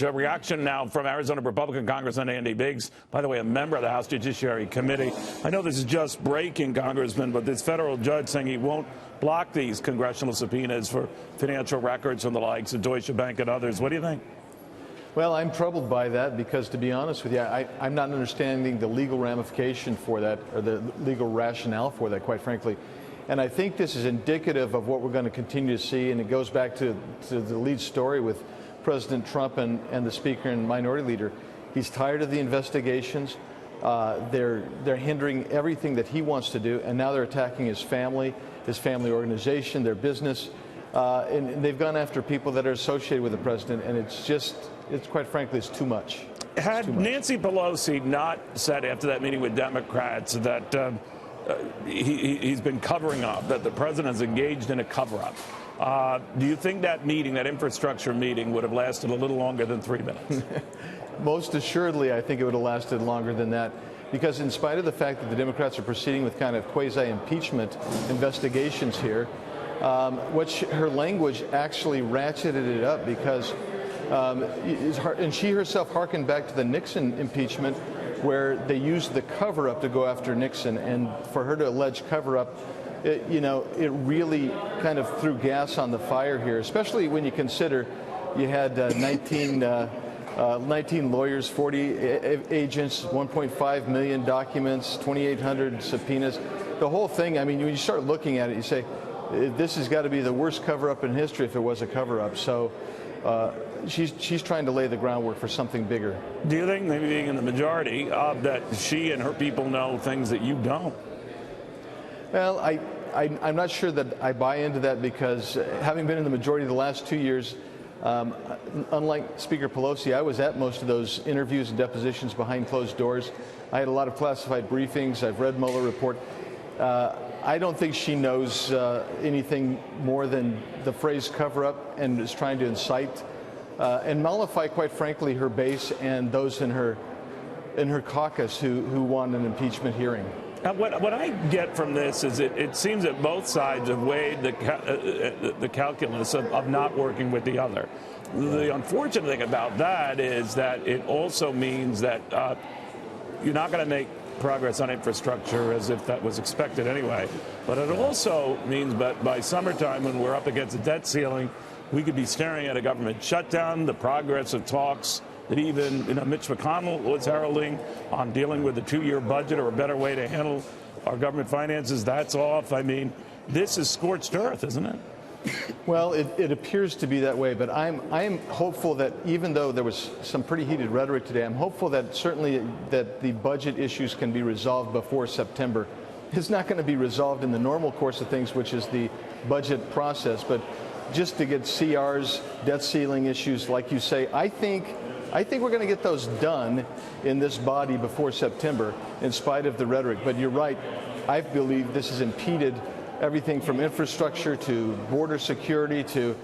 A reaction now from Arizona Republican Congressman Andy Biggs, by the way, a member of the House Judiciary Committee. I know this is just breaking, Congressman, but this federal judge saying he won't block these congressional subpoenas for financial records from the likes of Deutsche Bank and others. What do you think? Well, I'm troubled by that because, to be honest with you, I'm not understanding the legal ramification for that, or the legal rationale for that, quite frankly. And I think this is indicative of what we're going to continue to see, and it goes back to the lead story with President Trump and the Speaker and Minority Leader. He's tired of the investigations. They're hindering everything that he wants to do, and now they're attacking his family organization, their business, and they've gone after people that are associated with the president, and it's quite frankly, it's too much. Had Nancy Pelosi not said after that meeting with Democrats that he's been covering up, that the president is engaged in a cover-up, do you think that meeting, that infrastructure meeting, would have lasted a little longer than 3 minutes? Most assuredly, I think it would have lasted longer than that, because in spite of the fact that the Democrats are proceeding with kind of quasi-impeachment investigations here, her language actually ratcheted it up, because and she herself harkened back to the Nixon impeachment, where they used the cover-up to go after Nixon, and for her to allege cover-up, it really kind of threw gas on the fire here, especially when you consider you had 19 lawyers, 40 agents, 1.5 million documents, 2,800 subpoenas. The whole thing, I mean, when you start looking at it, you say, this has got to be the worst cover-up in history if it was a cover-up. So she's trying to lay the groundwork for something bigger. Do you think, maybe being in the majority, that she and her people know things that you don't? Well, I'm not sure that I buy into that, because having been in the majority the last 2 years, unlike Speaker Pelosi, I was at most of those interviews and depositions behind closed doors. I had a lot of classified briefings. I've read Mueller report. I don't think she knows anything more than the phrase cover-up, and is trying to incite and mollify, quite frankly, her base and those in her caucus who want an impeachment hearing. What I get from this is it seems that both sides have weighed the calculus of not working with the other. The unfortunate thing about that is that it also means that you're not going to make progress on infrastructure, as if that was expected anyway. But it also means that by summertime, when we're up against a debt ceiling, we could be staring at a government shutdown, the progress of talks that even Mitch McConnell was heralding on dealing with the 2-year budget, or a better way to handle our government finances. That's off. I mean, this is scorched earth, isn't it? Well, it appears to be that way, but I'm hopeful that, even though there was some pretty heated rhetoric today, I'm hopeful that certainly that the budget issues can be resolved before September. It's not going to be resolved in the normal course of things, which is the budget process, but just to get CRs, debt ceiling issues, like you say, I think we're going to get those done in this body before September, in spite of the rhetoric. But you're right. I believe this has impeded everything from infrastructure to border security to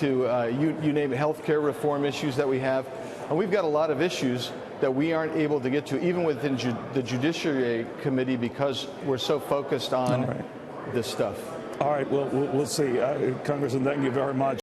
you name it, healthcare reform issues that we have. And we've got a lot of issues that we aren't able to get to, even within the Judiciary Committee, because we're so focused on this stuff. All right. Well, we'll see. Congressman, thank you very much.